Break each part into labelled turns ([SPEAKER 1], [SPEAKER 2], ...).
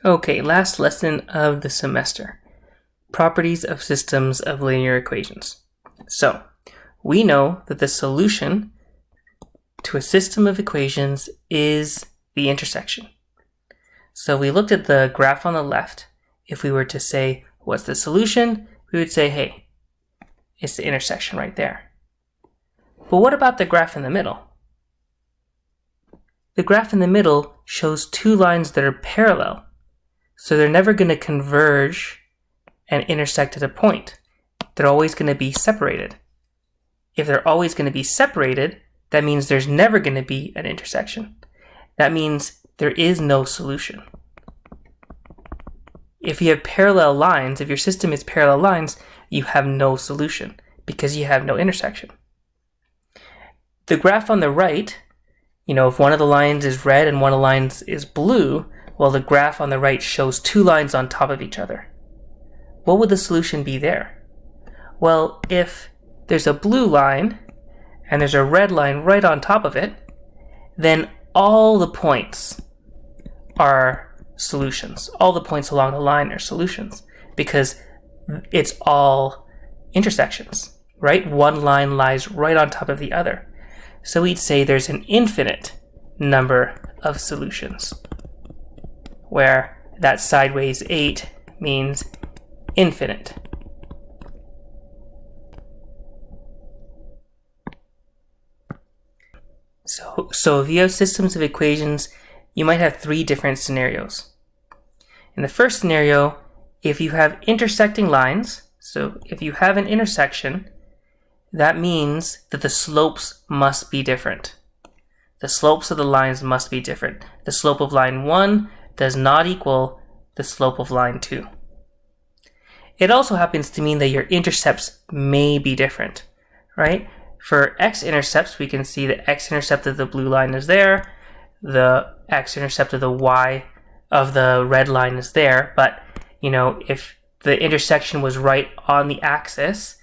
[SPEAKER 1] Okay, last lesson of the semester. Properties of systems of linear equations. So, we know that the solution to a system of equations is the intersection. So we looked at the graph on the left. If we were to say, what's the solution? We would say, hey, it's the intersection right there. But what about the graph in the middle? The graph in the middle shows two lines that are parallel. So they're never going to converge and intersect at a point. They're always going to be separated. If they're always going to be separated, that means there's never going to be an intersection. That means there is no solution. If you have parallel lines, if your system is parallel lines, you have no solution because you have no intersection. The graph on the right, if one of the lines is red and one of the lines is blue, well, the graph on the right shows two lines on top of each other. What would the solution be there? Well, if there's a blue line and there's a red line right on top of it, then all the points are solutions. All the points along the line are solutions because it's all intersections, right? One line lies right on top of the other. So we'd say there's an infinite number of solutions, where that sideways 8 means infinite. So if you have systems of equations, you might have three different scenarios. In the first scenario, if you have intersecting lines, so if you have an intersection, that means that the slopes must be different. The slopes of the lines must be different. The slope of line 1 does not equal the slope of line 2. It also happens to mean that your intercepts may be different, right? For x-intercepts, we can see the x-intercept of the blue line is there, the x-intercept of the y of the red line is there, but if the intersection was right on the axis,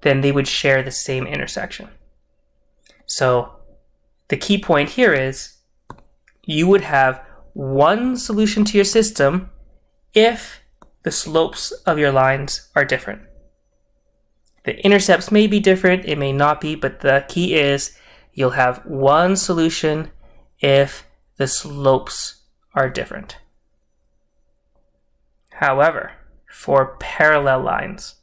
[SPEAKER 1] then they would share the same intersection. So the key point here is you would have one solution to your system if the slopes of your lines are different. The intercepts may be different, it may not be, but the key is you'll have one solution if the slopes are different. However, for parallel lines,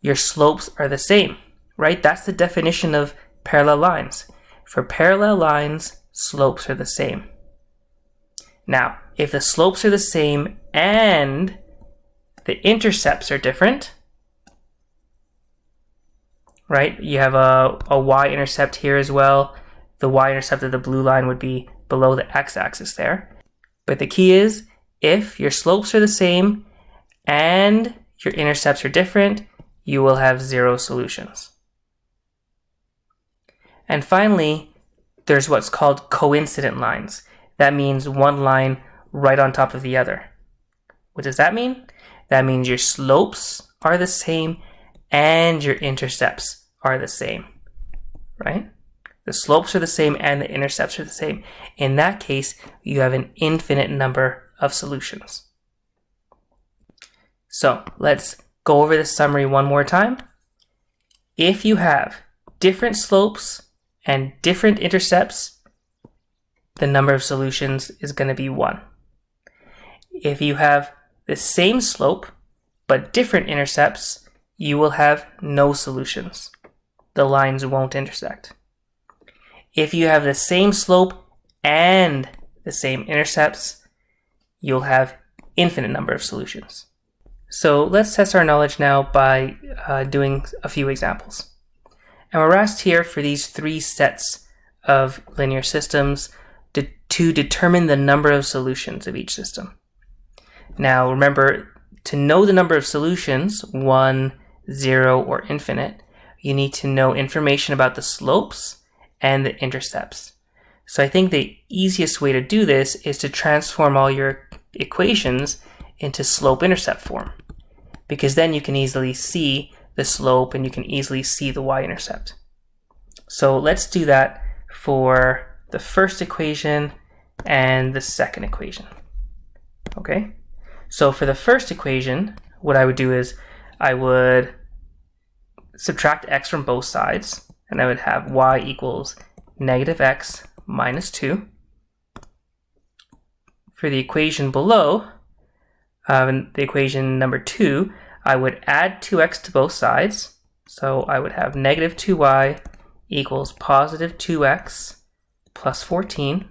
[SPEAKER 1] your slopes are the same, right? That's the definition of parallel lines. For parallel lines, slopes are the same. Now, if the slopes are the same and the intercepts are different, right? You have a y-intercept here as well. The y-intercept of the blue line would be below the x-axis there. But the key is, if your slopes are the same and your intercepts are different, you will have zero solutions. And finally, there's what's called coincident lines. That means one line right on top of the other. What does that mean? That means your slopes are the same and your intercepts are the same, right? The slopes are the same and the intercepts are the same. In that case, you have an infinite number of solutions. So let's go over the summary one more time. If you have different slopes and different intercepts, the number of solutions is going to be 1. If you have the same slope but different intercepts, you will have no solutions. The lines won't intersect. If you have the same slope and the same intercepts, you'll have infinite number of solutions. So let's test our knowledge now by doing a few examples. And we're asked here for these three sets of linear systems to determine the number of solutions of each system. Now remember, to know the number of solutions, 1, 0, or infinite, you need to know information about the slopes and the intercepts. So I think the easiest way to do this is to transform all your equations into slope-intercept form, because then you can easily see the slope and you can easily see the y-intercept. So let's do that for the first equation and the second equation. Okay, so for the first equation, what I would do is I would subtract x from both sides, and I would have y equals negative x minus 2. For the equation below, the equation number 2, I would add 2x to both sides. So I would have negative 2y equals positive 2x plus 14.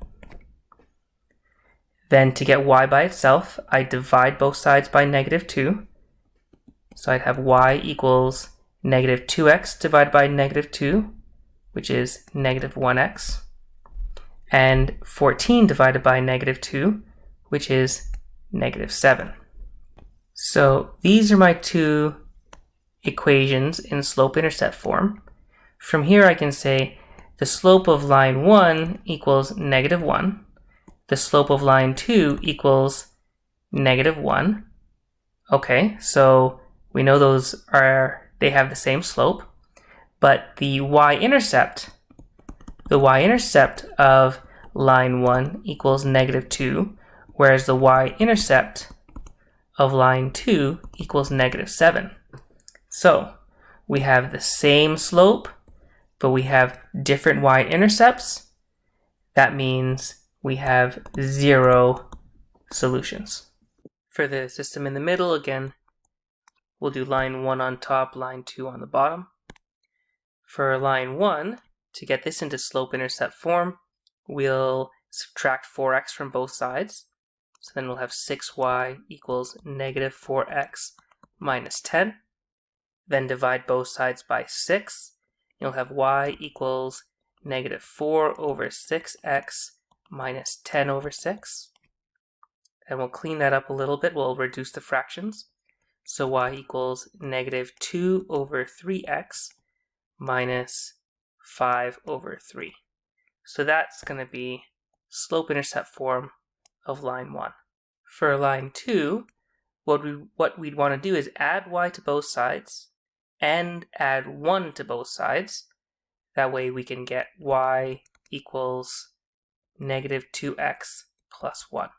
[SPEAKER 1] Then to get y by itself, I divide both sides by negative 2. So I'd have y equals negative 2x divided by negative 2, which is negative 1x. And 14 divided by negative 2, which is negative 7. So these are my two equations in slope-intercept form. From here I can say the slope of line 1 equals negative 1. The slope of line 2 equals negative 1. Okay, so we know they have the same slope, but the y-intercept of line 1 equals negative 2, whereas the y-intercept of line 2 equals negative 7. So we have the same slope, but we have different y-intercepts. That means we have 0 solutions. For the system in the middle, again, we'll do line 1 on top, line 2 on the bottom. For line 1, to get this into slope-intercept form, we'll subtract 4x from both sides. So then we'll have 6y equals negative 4x minus 10. Then divide both sides by 6. You'll have y equals negative 4 over 6x minus 10 over 6. And we'll clean that up a little bit. We'll reduce the fractions. So y equals negative 2 over 3x minus 5 over 3. So that's going to be slope-intercept form of line 1. For line 2, what we'd want to do is add y to both sides and add 1 to both sides. That way we can get y equals negative 2x plus 1.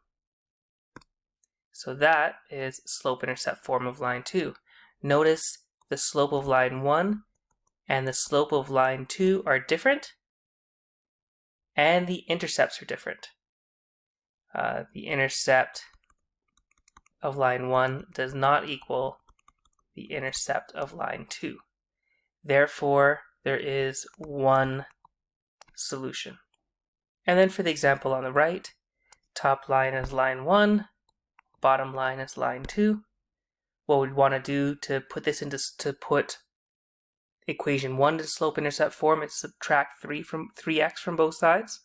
[SPEAKER 1] So that is slope-intercept form of line 2. Notice the slope of line 1 and the slope of line 2 are different, and the intercepts are different. The intercept of line 1 does not equal the intercept of line 2. Therefore, there is one solution. And then for the example on the right, top line is line 1, bottom line is line 2. What we'd want to do to put this to put equation 1 to slope-intercept form is subtract 3x from both sides.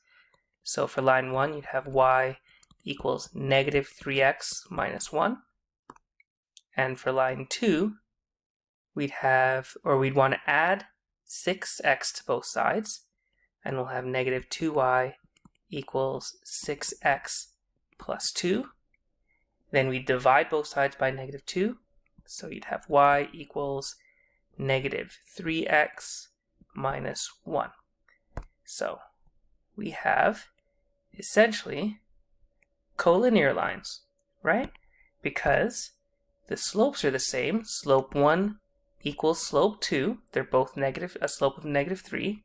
[SPEAKER 1] So for line 1, you'd have y equals negative 3x minus 1. And for line 2, we'd want to add 6x to both sides, and we'll have negative 2y equals 6x plus 2. Then we divide both sides by negative 2, so you'd have y equals negative 3x minus 1. So we have essentially collinear lines, right? Because the slopes are the same. Slope 1 equals slope 2. They're both a slope of negative 3.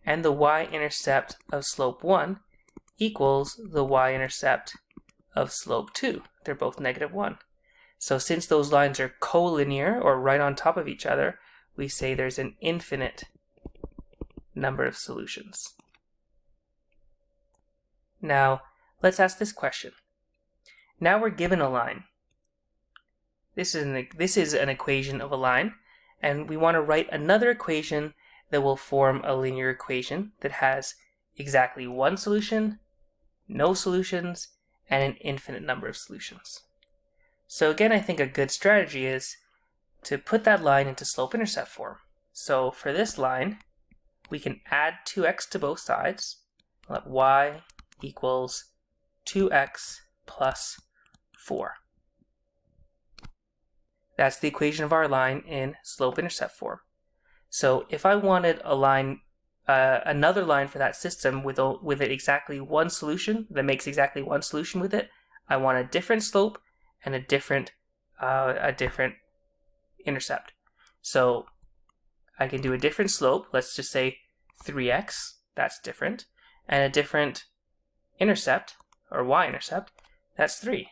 [SPEAKER 1] And the y-intercept of slope 1 equals the y-intercept of slope 2. They're both negative 1. So since those lines are collinear, or right on top of each other, we say there's an infinite number of solutions. Now, let's ask this question. Now we're given a line. This is an equation of a line, and we want to write another equation that will form a linear equation that has exactly one solution, no solutions, and an infinite number of solutions. So again, I think a good strategy is to put that line into slope-intercept form. So for this line, we can add 2x to both sides. We'll have y equals 2x plus 4. That's the equation of our line in slope-intercept form. So if I wanted a line another line for that system with exactly one solution that makes exactly one solution with it. I want a different slope and a different intercept. So I can do a different slope. Let's just say 3x. That's different, and a different intercept or y-intercept. That's 3.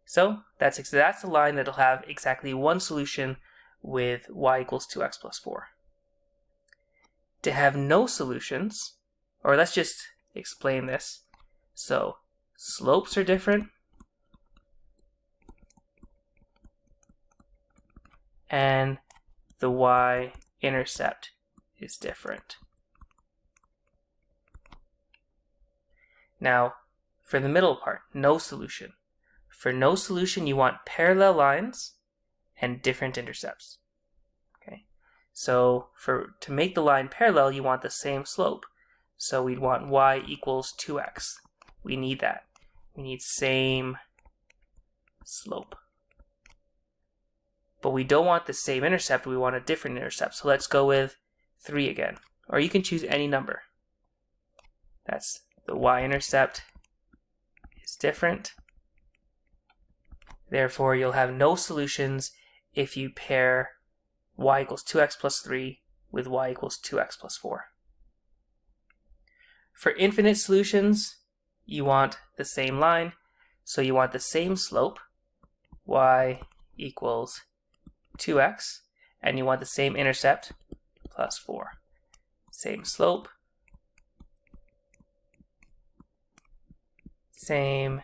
[SPEAKER 1] So that's the line that'll have exactly one solution with y equals 2x plus 4. To have no solutions, or let's just explain this. So slopes are different, and the y-intercept is different. Now, for the middle part, no solution. For no solution, you want parallel lines and different intercepts. Okay, so to make the line parallel, you want the same slope. So we'd want y equals 2x. We need that. We need same slope. But we don't want the same intercept, we want a different intercept. So let's go with 3 again. Or you can choose any number. That's the y-intercept is different. Therefore, you'll have no solutions if you pair y equals 2x plus 3 with y equals 2x plus 4. For infinite solutions, you want the same line. So you want the same slope, y equals 2x, and you want the same intercept, plus 4. Same slope, same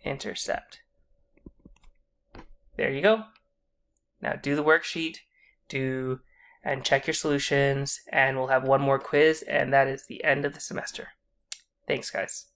[SPEAKER 1] intercept. There you go. Now do the worksheet, and check your solutions, and we'll have one more quiz, and that is the end of the semester. Thanks, guys.